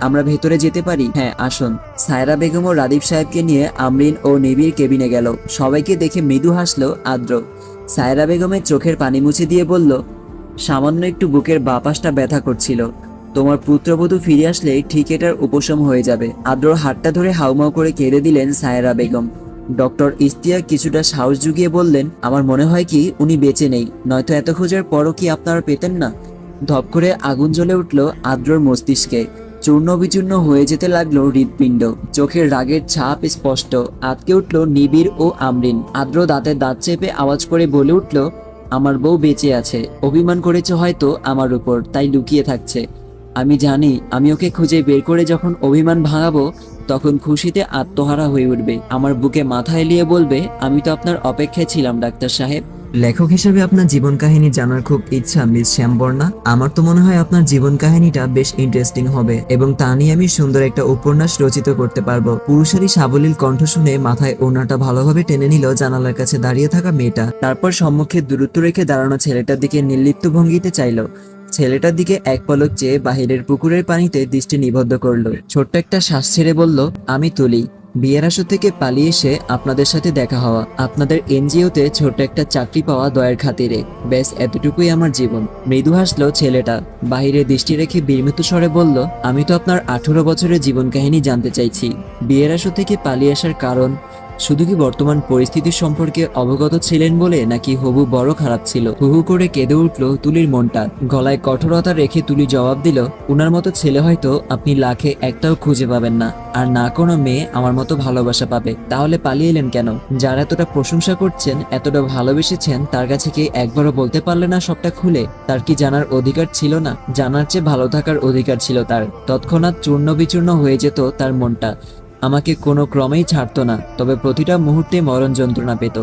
আমরা ভেতরে যেতে পারি? হ্যাঁ, আসুন। সায়রা বেগম ও রাদীপ সাহেবকে নিয়ে আমরিন ও নিবিড় কেবিনে গেল। সবাইকে দেখে মৃদু হাসলো আদ্র। সায়রা বেগমের চোখের পানি মুছে দিয়ে বলল, সামান্য একটু বুকের বাঁ পাশটা ব্যথা করছিল। তোমার পুত্রবধূ ফিরে আসলে ঠিক এটার উপশম হয়ে যাবে। আদ্রর হাতটা ধরে হাউমাউ করে কেঁদে দিলেন সায়রা বেগম। ডক্টর ইশতিয়াক কিছুটা সাহস জুগিয়ে বললেন, আমার মনে হয় কি উনি বেঁচে নেই, নয়তো এত খোঁজার পরও কি আপনারা পেতেন না? ধপ করে আগুন জ্বলে উঠল আদ্রর মস্তিষ্কে। চূর্ণ বিচূর্ণ হয়ে যেতে লাগলো হৃৎপিণ্ড। চোখের রাগের ছাপ স্পষ্ট। আটকে উঠল নিবিড় ও আমরিন। আদ্র দাঁতে দাঁত চেপে আওয়াজ করে বলে উঠল, আমার বউ বেঁচে আছে। অভিমান করেছে হয়তো আমার উপর, তাই লুকিয়ে থাকছে। আমি জানি আমি ওকে খুঁজে বের করে যখন অভিমান ভাঙাবো, তখন খুশিতে আত্মহারা হয়ে উঠবে। আমার বুকে মাথা এলিয়ে বলবে, আমি তো আপনার অপেক্ষায় ছিলাম ডাক্তার সাহেব। লেখক হিসেবে আপনার জীবন কাহিনী জানার খুব ইচ্ছা মিস শ্যামবর্ণা। আমার তো মনে হয় আপনার জীবন কাহিনীটা বেশ ইন্টারেস্টিং হবে এবং তা নিয়ে আমি সুন্দর একটা উপন্যাস রচিত করতে পারবো। পুরুষেরই সাবলীল কণ্ঠ শুনে মাথায় ওড়নাটা ভালোভাবে টেনে নিল জানালার কাছে দাঁড়িয়ে থাকা মেয়েটা। তারপর সম্মুখে দূরত্ব রেখে দাঁড়ানো ছেলেটার দিকে নির্লিপ্ত ভঙ্গিতে চাইল। ছেলেটার দিকে এক পলক চেয়ে বাহিরের পুকুরের পানিতে দৃষ্টি নিবদ্ধ করলো। ছোট্ট একটা শ্বাস ছেড়ে বলল, আমি তুলি। বিয়ের আসর থেকে পালিয়ে এসে আপনাদের সাথে দেখা হওয়া, আপনাদের এনজিওতে ছোট্ট একটা চাকরি পাওয়া দয়ের খাতিরে, ব্যাস এতটুকুই আমার জীবন। মৃদু হাসলো ছেলেটা। বাহিরে দৃষ্টি রেখে বিরমিত স্বরে বলল, আমি তো আপনার 18 বছরের জীবন কাহিনী জানতে চাইছি। বিয়ের আসর থেকে পালিয়ে আসার কারণ, শুধু কি বর্তমান পরিস্থিতির সম্পর্কে অবগত ছিলেন বলে, নাকি হবু বড় খারাপ ছিল? হুহু করে কেঁদে উঠল তুলির মনটা। গলায় কঠোরতা রেখে তুলি জবাব দিল, উনার মতো ছেলে হয়তো আপনি লাখে একটাও খুঁজে পাবেন না, আর না কোনো মেয়ে আমার মতো ভালোবাসা পাবে। তাহলে পালিয়ে এলেন কেন? যার এতটা প্রশংসা করছেন, এতটা ভালোবেসেছেন, তার কাছে কি একবারও বলতে পারলে না সবটা খুলে? তার কি জানার অধিকার ছিল না? জানার চেয়ে ভালো থাকার অধিকার ছিল তার। তৎক্ষণাৎ চূর্ণ বিচূর্ণ হয়ে যেত তার মনটা। আমাকে কোনো ক্রমেই ছাড়তো না, তবে প্রতিটা মুহূর্তে মরণ যন্ত্রণা পেত।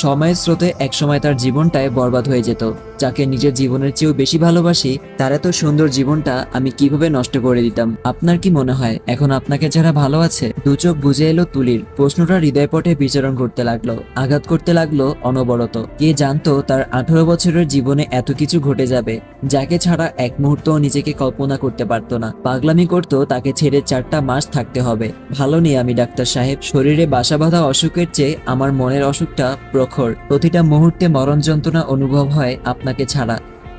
সময়ের স্রোতে একসময় তার জীবনটায় বরবাদ হয়ে যেত। যাকে নিজের জীবনের চেয়েও বেশি ভালোবাসি, তার এত সুন্দর জীবনটা আমি কিভাবে নষ্ট করে দিতাম? আপনার কি মনে হয় এখন আপনাকে যারা ভালো আছে? দু চোখ বুঝে এলো তুলির। প্রশ্নটা হৃদয়পটে বিচরণ করতে লাগলো, আঘাত করতে লাগলো অনবরত। কে জানতো তার 18 বছরের জীবনে এত কিছু ঘটে যাবে, যাকে ছাড়া এক মুহূর্তও নিজেকে কল্পনা করতে পারতো না। পাগলামি করতো তাকে ছেড়ে 4টা মাস থাকতে হবে। ভালো নেই আমি ডাক্তার সাহেব। শরীরে বাসা বাঁধা অসুখের চেয়ে আমার মনের অসুখটা প্রখর। প্রতিটা মুহূর্তে মরণ যন্ত্রণা অনুভব হয় আপনাকে ছাড়া।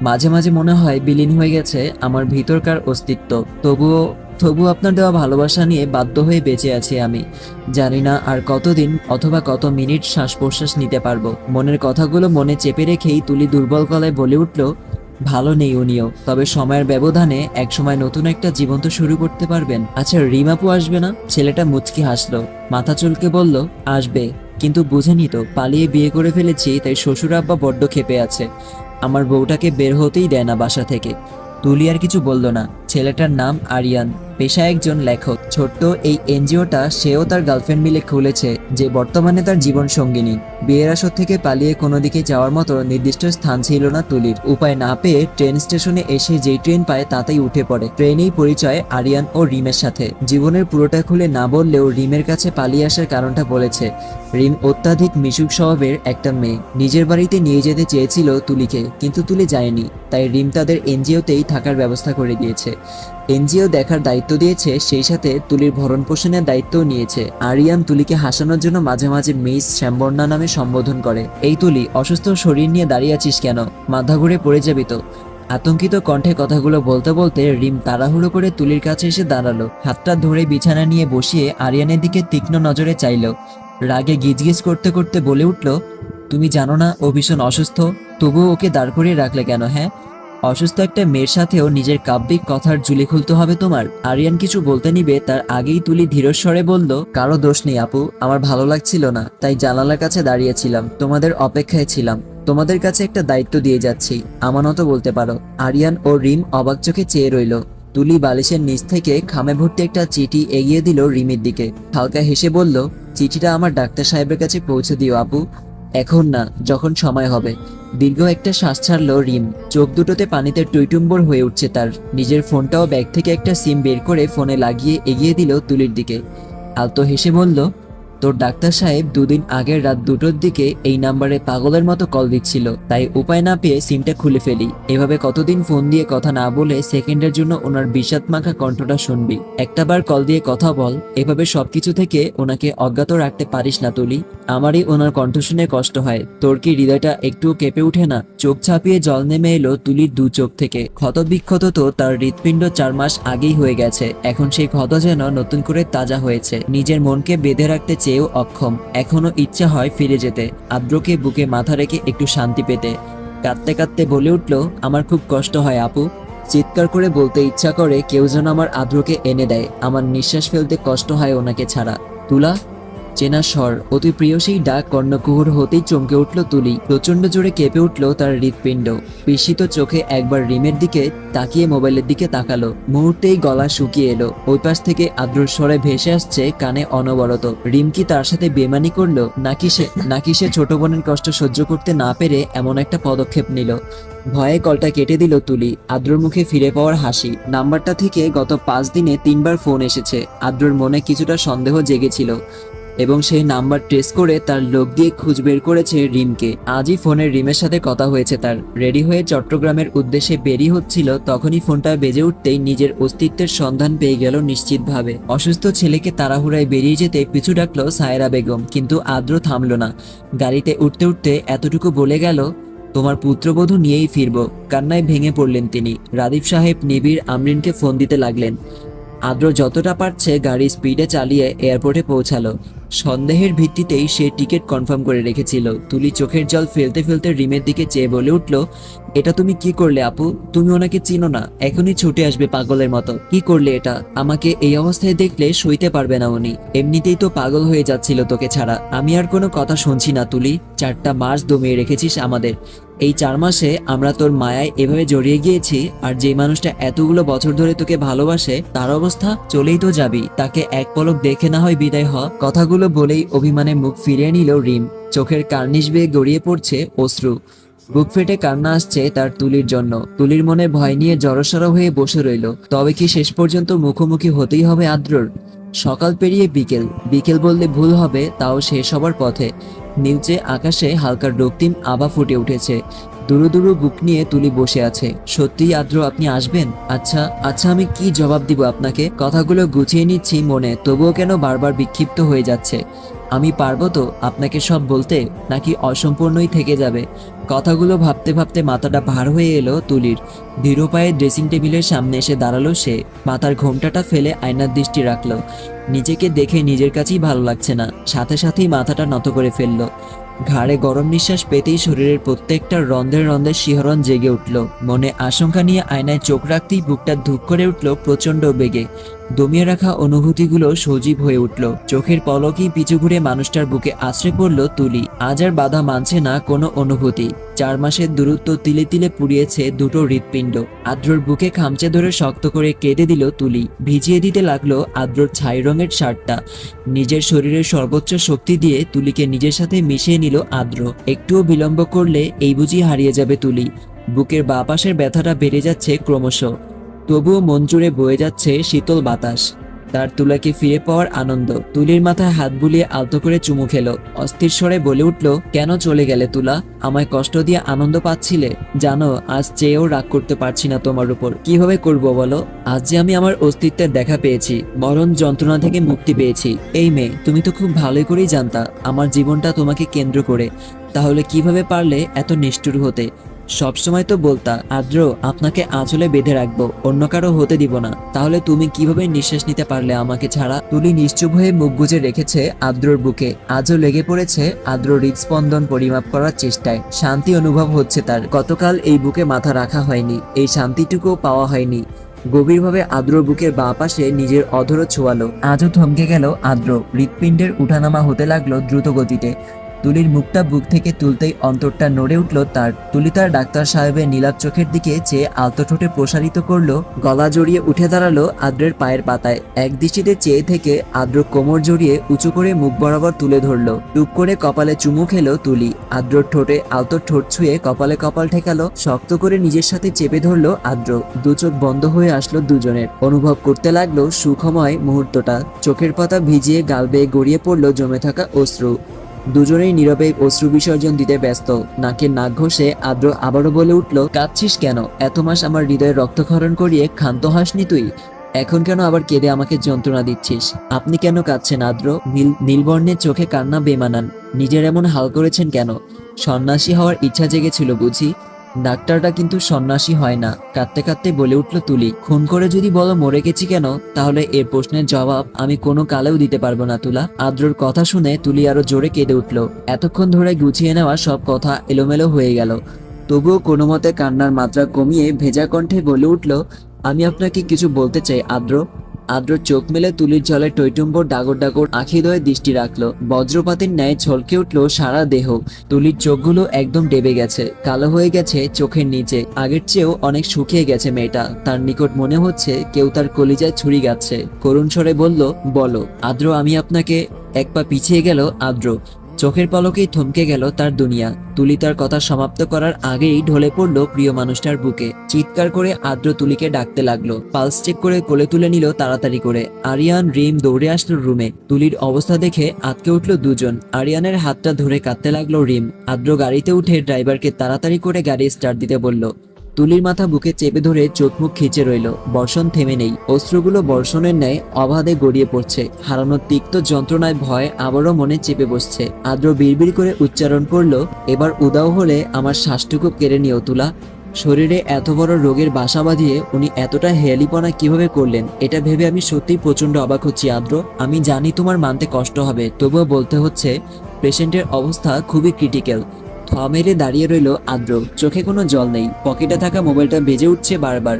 মাঝে মাঝে মনে হয় বিলীন হয়ে গেছে আমার ভিতরকার অস্তিত্ব। তবুও আপনার দেওয়া ভালোবাসা নিয়ে বাধ্য হয়ে বেঁচে আছি আমি। জানি না আর কতদিন অথবা কত মিনিট শ্বাস প্রশ্বাস নিতে পারবো। মনের কথাগুলো মনে চেপে রেখেই তুলি দুর্বল গলায় বলে উঠল, ভালো নেই উনিও, তবে সময়ের ব্যবধানে একসময় নতুন একটা জীবন তো শুরু করতে পারবেন। আচ্ছা, রিমাপু আসবে না? ছেলেটা মুচকি হাসলো, মাথা চুলকে বলল, আসবে, কিন্তু বুঝেনি তো, পালিয়ে বিয়ে করে ফেলেছি, তাই শ্বশুর আব্বা বড্ড ক্ষেপে আছে। আমার বউটাকে বের হতেই দেয় না বাসা থেকে। তুলি আর কিছু বলল না। ছেলেটার নাম আরিয়ান, পেশায় একজন লেখক। ছোট্ট এই এনজিওটা সেও তার গার্লফ্রেন্ড মিলে খুলেছে, যে বর্তমানে তার জীবন সঙ্গিনী। বিয়ের আসর থেকে পালিয়ে কোনো দিকে যাওয়ার মতো নির্দিষ্ট স্থান ছিল না তুলির। উপায় না পেয়ে ট্রেন স্টেশনে এসে যেই ট্রেন পায় তাতেই উঠে পড়ে। ট্রেনেই পরিচয় আরিয়ান ও রিমের সাথে। জীবনের পুরোটা খুলে না বললেও রিমের কাছে পালিয়ে আসার কারণটা বলেছে। রিম অত্যাধিক মিশুক স্বভাবের একটা মেয়ে। নিজের বাড়িতে নিয়ে যেতে চেয়েছিল তুলিকে, কিন্তু তুলি যায়নি। তাই রিম তাদের এনজিওতেই থাকার ব্যবস্থা করে দিয়েছে। এনজিও দেখার দায়িত্ব দিয়েছে, সেই সাথে তুলির ভরণ পোষণের দায়িত্বও নিয়েছে। আরিয়ান তুলিকে হাসানোর জন্য মাঝে মাঝে মিস শ্যামবর্ণা নামে সম্বোধন করে। এই তুলি, অসুস্থ শরীর নিয়ে দাঁড়িয়ে আছিস কেন? মাথা ঘুরে পড়ে যাবি তো। আতঙ্কিত কণ্ঠে কথাগুলো বলতে বলতে রিম তাড়াহুড়ো করে তুলির কাছে এসে দাঁড়ালো। হাতটা ধরে বিছানা নিয়ে বসিয়ে আরিয়ানের দিকে তীক্ষ্ণ নজরে চাইল। রাগে গিজগিজ করতে করতে বলে উঠল, তুমি জানো না ও ভীষণ অসুস্থ, তবুও ওকে দাঁড় করিয়ে রাখলে কেন? হ্যাঁ, অসুস্থ একটা মেয়ের সাথেও নিজের কাব্যিক কথার ঝুলি খুলতে হবে তোমার? আরিয়ান কিছু বলতে নিবে তার আগেই তুলি ধীরস্বরে বলল, কারো দোষ নেই আপু, আমার ভালো লাগছিল না, তাই জানালার কাছে দাঁড়িয়েছিলাম, তোমাদের অপেক্ষায় ছিলাম। তোমাদের কাছে একটা দায়িত্ব দিয়ে যাচ্ছি, আমানতও বলতে পারো। আরিয়ান ও রিম অবাক চোখে চেয়ে রইল। তুলি বালিশের নিচ থেকে খামে ভর্তি একটা চিঠি এগিয়ে দিল রিমের দিকে। হালকা হেসে বলল, চিঠিটা আমার ডাক্তার সাহেবের কাছে পৌঁছে দিও আপু। এখন না, যখন সময় হবে। দীর্ঘ একটা শ্বাস ছাড়ল রিম। চোখ দুটোতে পানিতে টইটুম্বর হয়ে উঠছে তার। নিজের ফোনটাও ব্যাগ থেকে একটা সিম বের করে ফোনে লাগিয়ে এগিয়ে দিল তুলির দিকে। আলতো হেসে বলল, তোর ডাক্তার সাহেব 2 দিন আগের রাত 2টোর দিকে এই নাম্বারে পাগলের মতো কল দিচ্ছিল, তাই উপায় না পেয়ে সিমটা খুলে ফেলি। এভাবে কতদিন ফোন দিয়ে কথা না বলে সেকেন্ডের জন্য ওনার বিষাদমাখা কণ্ঠটা শুনবি। একটাবার কল দিয়ে কথা বল। এভাবে সবকিছু থেকে ওনাকে অজ্ঞাত রাখতে পারিস না তুলি। আমারই ওনার কণ্ঠ শুনে কষ্ট হয়। তোর কি হৃদয়টা একটুও কেঁপে ওঠে না? চোখ ছাপিয়ে জল নেমে এলো তুলির 2 চোখ থেকে। ক্ষতবিক্ষত তো তার হৃৎপিণ্ড 4 মাস আগেই হয়ে গেছে। এখন সেই ক্ষত যেন নতুন করে তাজা হয়েছে। নিজের মনকে বেঁধে রাখতে চেয়েও অক্ষম। এখনো ইচ্ছা হয় ফিরে যেতে, আদ্রকে বুকে মাথা রেখে একটু শান্তি পেতে। কাঁদতে কাঁদতে বলে উঠল, আমার খুব কষ্ট হয় আপু। চিৎকার করে বলতে ইচ্ছা করে কেউ যেন আমার আদ্রকে এনে দেয়। আমার নিঃশ্বাস ফেলতে কষ্ট হয় ওনাকে ছাড়া। তুলা, চেনা স্বর, অতি প্রিয় সেই ডাক কর্ণকুহর হতেই চমকে উঠল তুলি। প্রচন্ড জোরে কেঁপে উঠল তার হৃৎপিণ্ড। বিস্মিত চোখে একবার রিমের দিকে তাকিয়ে মোবাইলের দিকে তাকালো। মুহূর্তেই গলা শুকিয়ে এলো। ওই পাশ থেকে আদ্রর স্বরে ভেসে আসছে কানে অনবরত। রিম কি তার সাথে বেমানি করলো, নাকি সে ছোট বোনের কষ্ট সহ্য করতে না পেরে এমন একটা পদক্ষেপ নিল? ভয়ে কলটা কেটে দিল তুলি। আদ্রর মুখে ফিরে পাওয়ার হাসি। নাম্বারটা থেকে গত 5 দিনে 3বার ফোন এসেছে। আদ্রর মনে কিছুটা সন্দেহ জেগেছিল এবং সেই নাম্বার ট্রেস করে তার লোক দিয়ে খুঁজ বের করেছে রিমকে। আজই ফোনের রিমের সাথে কথা হয়েছে তার। রেডি হয়ে চট্টগ্রামের উদ্দেশ্যে বেরিয়ে হচ্ছিল, তখনই ফোনটা বেজে উঠতেই নিজের অস্তিত্বের সন্ধান পেয়ে গেল নিশ্চিতভাবে। অসুস্থ ছেলেকে তাড়াহুড়ায় বেরিয়ে যেতে পিছু ডাকলো সায়রা বেগম, কিন্তু আদ্র থামলো না। গাড়িতে উঠতে উঠতে এতটুকু বলে গেল, তোমার পুত্রবধূ নিয়েই ফিরবো। কান্নায় ভেঙে পড়লেন তিনি। রাদীপ সাহেব নিবিড় আমরিনকে ফোন দিতে লাগলেন। আদ্র যতটা পারছে গাড়ি স্পিডে চালিয়ে এয়ারপোর্টে পৌঁছালো। সন্দেহের ভিত্তিতেই সে টিকিট কনফার্ম করে রেখেছিল। তুলি চোখের জল ফেলতে ফেলতে রিমের দিকে চেয়ে বলে উঠল, এটা তুমি কি করলে আপু? তুমি ওনাকে চিনো না, এখনই ছুটে আসবে পাগলের মতো। কি করলে এটা? আমাকে এই অবস্থায় দেখলে সইতে পারবে না উনি। এমনিতেই তো পাগল হয়ে যাচ্ছিল তোকে ছাড়া। আমি আর কোনো কথা শুনছি না তুলি। 4টা মাস দমিয়ে রেখেছিস আমাদের। এই 4 মাসে আমরা তোর মায়ায় এভাবে জড়িয়ে গিয়েছি, আর যে মানুষটা এতগুলো বছর ধরে তোকে ভালোবাসে তার অবস্থা, চলেই তো যাবি, তাকে এক পলক দেখে না হয় বিদায় হ। কথাগুলো বলেই অভিমানে মুখ ফিরিয়ে নিল রিম। চোখের কার্নিশ বেয়ে গড়িয়ে পড়ছে অশ্রু। বুক ফেটে কান্না আসছে তার তুলির জন্য। তুলির মনে ভয় নিয়ে জড়সড় হয়ে বসে রইল। তবে কি শেষ পর্যন্ত মুখোমুখি হতেই হবে আদ্রর? সকাল পেরিয়ে বিকেল বললে ভুল হবে, তাও শেষ হবার পথে। নিচে আকাশে হালকা রক্তিম আভা ফুটে উঠেছে। দুরু দুরু বুক নিয়ে তুলি বসে আছে। সত্যিই আদ্র আপনি আসবেন? আচ্ছা আমি কি জবাব দিব আপনাকে? কথাগুলো গুছিয়ে নিচ্ছি মনে, তবুও কেন বারবার বিক্ষিপ্ত হয়ে যাচ্ছে। আমি পারবো তো আপনাকে সব বলতে, নাকি অসম্পূর্ণই থেকে যাবে? কথাগুলো ভাবতে ভাবতে মাথাটা ভার হয়ে এলো তুলির। ধীর পায়ে ড্রেসিং টেবিলের সামনে এসে দাঁড়ালো সে। মাথার ঘোমটাটা ফেলে আয়নার দৃষ্টি রাখলো। নিজেকে দেখে নিজের কাছেই ভালো লাগছে না। সাথে সাথেই মাথাটা নত করে ফেললো। ঘাড়ে গরম নিঃশ্বাস পেতেই শরীরের প্রত্যেকটা রন্ধ্রে রন্ধ্রে শিহরণ জেগে উঠল। মনে আশঙ্কা নিয়ে আয়নায় চোখ রাখতেই বুকটা ধুক করে উঠল প্রচন্ড বেগে। দমিয়ে রাখা অনুভূতিগুলো সজীব হয়ে উঠল। চোখের পলকেই পিছু ঘুরে মানুষটার বুকে আশ্রে পড়ল তুলি। আজ আর বাধা মানছে না কোনো অনুভূতি। 4 মাসের দূরত্ব তিলে তিলে পুড়িয়েছে দুটো হৃৎপিণ্ড। আদ্রর বুকে খামচে ধরে শক্ত করে কেঁদে দিল তুলি। ভিজিয়ে দিতে লাগলো আদ্রর ছাই রঙের শার্টটা। নিজের শরীরের সর্বোচ্চ শক্তি দিয়ে তুলিকে নিজের সাথে মিশিয়ে নিল আদ্র। একটুও বিলম্ব করলে এই বুঝি হারিয়ে যাবে তুলি। বুকের বাঁ পাশের ব্যথাটা বেড়ে যাচ্ছে ক্রমশ। তবুও মন জুড়ে বয়ে যাচ্ছে শীতল বাতাস। তার তুলাকে ফিরে পাওয়ার আনন্দ। তুলির মাথায় হাত বুলিয়ে আলতো করে চুমু খেলো। অস্থির স্বরে বলে উঠল, কেন চলে গেলে তুলা? আমায় কষ্ট দিয়ে আনন্দ পাচ্ছিলে? জানো, আজ চেয়েও রাগ করতে পারছি না তোমার উপর। কিভাবে করবো বলো? আজ যে আমি আমার অস্তিত্বের দেখা পেয়েছি, মরণ যন্ত্রণা থেকে মুক্তি পেয়েছি। এই মেয়ে, তুমি তো খুব ভালোই করেই জানতা আমার জীবনটা তোমাকে কেন্দ্র করে। তাহলে কিভাবে পারলে এত নিষ্ঠুর হতে? সবসময় তো বলতা, আদ্র আপনাকে আঁচলে বেঁধে রাখবো, অন্য কারো হতে দিব না। তাহলে তুমি কিভাবে নিঃশ্বাস নিতে পারলে আমাকে ছাড়া? তুলি নিশ্চুপ হয়ে মুখ গুজে রেখেছে আদ্রর বুকে। আজও লেগে পড়েছে আদ্রর হৃদস্পন্দন পরিমাপ করার চেষ্টায়। শান্তি অনুভব হচ্ছে তার। গতকাল এই বুকে মাথা রাখা হয়নি, এই শান্তিটুকুও পাওয়া হয়নি। গভীরভাবে আদ্রর বুকের বাঁ পাশে নিজের অধর ছোঁয়ালো। আজও থমকে গেল আদ্র। হৃৎপিণ্ডের উঠানামা হতে লাগলো দ্রুত গতিতে। তুলির মুখটা বুক থেকে তুলতেই অন্তরটা নড়ে উঠল তার। তুলি তার ডাক্তার সাহেবের নীলাভ চোখের দিকে চেয়ে আলতো ঠোঁটে প্রসারিত করলো, গলা জড়িয়ে উঠে দাঁড়ালো আদ্রের পায়ের পাতায়। এক দৃষ্টিতে চেয়ে থেকে আদ্র কোমর জড়িয়ে উঁচু করে মুখ বরাবর তুলে ধরলো। টুপ করে কপালে চুমু খেলো তুলি। আদ্রর ঠোঁটে আলতো ঠোঁট ছুঁয়ে কপালে কপাল ঠেকালো, শক্ত করে নিজের সাথে চেপে ধরলো আদ্র। দু চোখ বন্ধ হয়ে আসলো দুজনের। অনুভব করতে লাগলো সুখময় মুহূর্তটা। চোখের পাতা ভিজিয়ে গাল বেয়ে গড়িয়ে পড়লো জমে থাকা অশ্রু। দুজনেই নীরবে অশ্রু বিসর্জন দিতে ব্যস্ত। নাকের নাক ঘষে আদ্র আবারও বলে উঠল, কাঁদছিস কেন? এত মাস আমার হৃদয়ে রক্তক্ষরণ করিয়ে ক্ষান্ত হাসনি তুই, এখন কেন আবার কেঁদে আমাকে যন্ত্রণা দিচ্ছিস? আপনি কেন কাঁদছেন আদ্র? নীলবর্ণের চোখে কান্না বেমানান। নিজের এমন হাল করেছেন কেন? সন্ন্যাসী হওয়ার ইচ্ছা জেগেছিল বুঝি? ডাক্তারটা কিন্তু সন্ন্যাসী হয় না। কাঁদতে কাঁদতে বলে উঠল তুলি। খুন করে যদি বলো মরে গেছি কেন, তাহলে এর প্রশ্নের জবাব আমি কোনো কালেও দিতে পারবো না তুলা। আদ্রর কথা শুনে তুলি আরো জোরে কেঁদে উঠল। এতক্ষণ ধরে গুছিয়ে নেওয়া সব কথা এলোমেলো হয়ে গেল। তবুও কোনো মতে কান্নার মাত্রা কমিয়ে ভেজা কণ্ঠে বলে উঠল, আমি আপনাকে কিছু বলতে চাই আদ্র। আদ্র চোখ মেলে তুলির জলে টৈটুম্বর ডাগর ডাগর আখিদয়ে দৃষ্টি রাখলো। বজ্রপাতের ন্যায় ঝলকে উঠলো সারা দেহ। তুলির চোখগুলো একদম ডেবে গেছে, কালো হয়ে গেছে চোখের নিচে। আগের চেয়েও অনেক শুকিয়ে গেছে মেয়েটা। তার নিকট মনে হচ্ছে কেউ তার কলিজায় ছুরি গাচ্ছে। করুণ স্বরে বলল, বলো আদ্র, আমি আপনাকে। এক পা পিছিয়ে গেল আদ্র। চোখের পলকেই থমকে গেল তার দুনিয়া। তুলি তার কথা সমাপ্ত করার আগেই ঢলে পড়লো প্রিয় মানুষটার বুকে। চিৎকার করে আদ্র তুলিকে ডাকতে লাগলো। পালস চেক করে কোলে তুলে নিল তাড়াতাড়ি করে। আরিয়ান, রিম দৌড়ে আসলো রুমে। তুলির অবস্থা দেখে আটকে উঠলো দুজন। আরিয়ানের হাতটা ধরে কাঁদতে লাগলো রিম। আদ্র গাড়িতে উঠে ড্রাইভারকে তাড়াতাড়ি করে গাড়ি স্টার্ট দিতে বলল। তুলির মাথা বুকে চেপে ধরে চোখ মুখ খিচে রইল। বর্ষণ থেমে নেই। অশ্রুগুলো বর্ষণের ন্যায় অবাধে গড়িয়ে পড়ছে। হারানোর তিক্ত যন্ত্রণায় ভয় আবারও মনে চেপে বসছে। আদ্র বিড়বিড় করে উচ্চারণ করলো, এবার উদাও হলে আমার শ্বাসটুকু কেড়ে নিও তুলা। শরীরে এত বড় রোগের বাসা বাঁধিয়ে উনি এতটা হেয়ালিপনা কিভাবে করলেন, এটা ভেবে আমি সত্যিই প্রচন্ড অবাক হচ্ছি আদ্র। আমি জানি তোমার মানতে কষ্ট হবে, তবুও বলতে হচ্ছে পেশেন্টের অবস্থা খুবই ক্রিটিক্যাল। থ মেরে দাঁড়িয়ে রইল আদ্র। চোখে কোনো জল নেই। পকেটে থাকা মোবাইলটা বেজে উঠছে বারবার।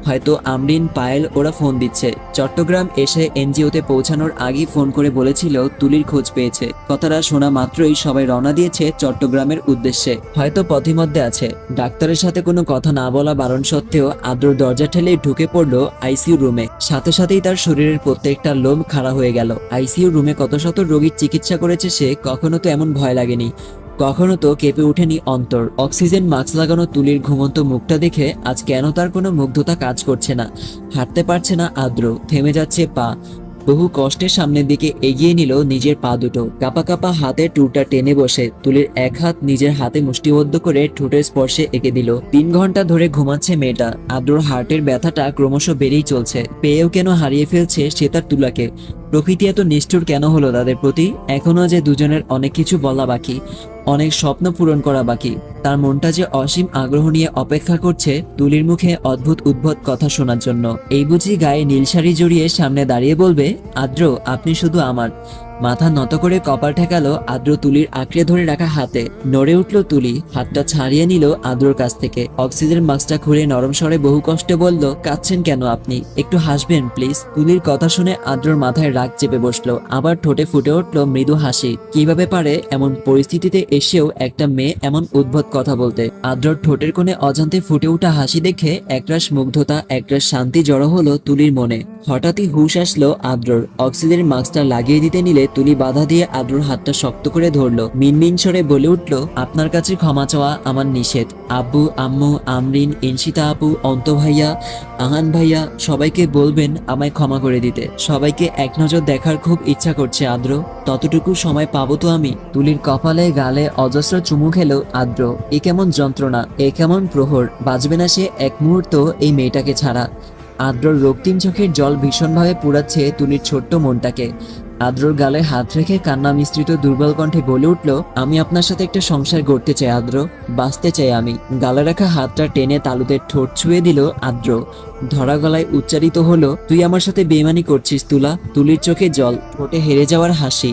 হয়তো আমরিন, পায়েল ওরা ফোন দিচ্ছে। চট্টগ্রাম এসে এনজিওতে পৌঁছানোর আগেই ফোন করে বলেছিল তুলির খোঁজ পেয়েছে। কথাটা শোনা মাত্রই সবাই রওনা দিয়েছে চট্টগ্রামের উদ্দেশ্যে। হয়তো পথিমধ্যে আছে। ডাক্তারের সাথে কোনো কথা না বলা বারণ সত্ত্বেও আদ্র দরজা ঠেলে ঢুকে পড়লো আইসিইউ রুমে। সাথে সাথেই তার শরীরের প্রত্যেকটা লোম খাড়া হয়ে গেল। আইসিইউ রুমে কত শত রোগীর চিকিৎসা করেছে সে, কখনো তো এমন ভয় লাগেনি, কখনো তো কেঁপে ওঠেনি অন্তর। অক্সিজেন মাস্ক লাগানো তুলির ঘুমন্ত মুখটা দেখে আজ কেন তার কোনো মুগ্ধতা কাজ করছে না। হাঁটতে পারছে না আদ্র, থেমে যাচ্ছে পা। বহু কষ্টে সামনের দিকে এগিয়ে নিল নিজের পা দুটো। কাপা কাপা হাতে টুরটা টেনে বসে তুলির এক হাত নিজের হাতে মুষ্টিবদ্ধ করে ঠোঁটের স্পর্শে এঁকে দিল। 3 ঘন্টা ধরে ঘুমাচ্ছে মেয়েটা। আদ্রর হার্টের ব্যথাটা ক্রমশ বেড়েই চলছে। পেয়েও কেন হারিয়ে ফেলছে সে তার তুলাকে। প্রকৃতি এত নিষ্ঠুর কেন হলো তাদের প্রতি? এখনো যে দুজনের অনেক কিছু বলা বাকি, অনেক স্বপ্ন পূরণ করা বাকি। তার মনটা যে অসীম আগ্রহ নিয়ে অপেক্ষা করছে তুলির মুখে অদ্ভুত উদ্ভট কথা শোনার জন্য। এই বুঝি গায়ে নীল শাড়ি জড়িয়ে সামনে দাঁড়িয়ে বলবে, আদ্র আপনি শুধু আমার। মাথা নত করে কপাল ঠেকালো আদ্র তুলির আঁকড়ে ধরে রাখা হাতে। নড়ে উঠল তুলি, হাতটা ছাড়িয়ে নিল আদ্রর কাছ থেকে। অক্সিজেন মাস্কটা খুলে নরম স্বরে বহু কষ্টে বলল, কাঁদছেন কেন আপনি? একটু হাসবেন প্লিজ। তুলির কথা শুনে আদ্রর মাথায় রাগ চেপে বসলো। আবার ঠোঁটে ফুটে উঠল মৃদু হাসি। কিভাবে পারে এমন পরিস্থিতিতে এসেও একটা মেয়ে এমন উদ্ভট কথা বলতে? আদ্রর ঠোঁটের কোণে অজান্তে ফুটে ওঠা হাসি দেখে একরাশ মুগ্ধতা, একরাশ শান্তি জড়ো হলো তুলির মনে। হঠাৎই হুশ আসলো আদ্রর। অক্সিজেন মাস্কটা লাগিয়ে দিতে নিলে তুলি বাধা দিয়ে আদ্রর হাতটা শক্ত করে ধরলো। মিনমিন স্বরে বলে উঠলো, আপনার কাছে ক্ষমা চাওয়া আমার নিষেধ। আব্বু, আম্মু, আমরিন, ইনশিতা আপু, অন্ত ভাইয়া, আহান ভাইয়া সবাইকে বলবেন আমায় ক্ষমা করে দিতে। সবাইকে এক নজর দেখার খুব ইচ্ছা করছে আদ্র। ততটুকু সময় পাবো তো আমি? তুলির কপালে গালে অজস্র চুমু খেলো আদ্র। এ কেমন যন্ত্রণা, এ কেমন প্রহর! বাঁচবে না সে এক মুহূর্ত এই মেয়েটাকে ছাড়া। আদ্রর রক্তিম চোখের জল ভীষণভাবে পুড়াচ্ছে তুলির ছোট্ট মনটাকে। আদ্রর গালে হাত রেখে কান্না মিশ্রিত দুর্বল কণ্ঠে বলে উঠল, আমি আপনার সাথে একটা সংসার গড়তে চাই আদ্র, বাঁচতে চাই আমি। গালে রাখা হাতটা টেনে তালুতে ঠোঁট ছুঁয়ে দিল আদ্র। ধরা গলায় উচ্চারিত হলো, তুই আমার সাথে বেইমানি করছিস তুলা। তুলির চোখে জল, ঠোঁটে হেরে যাওয়ার হাসি।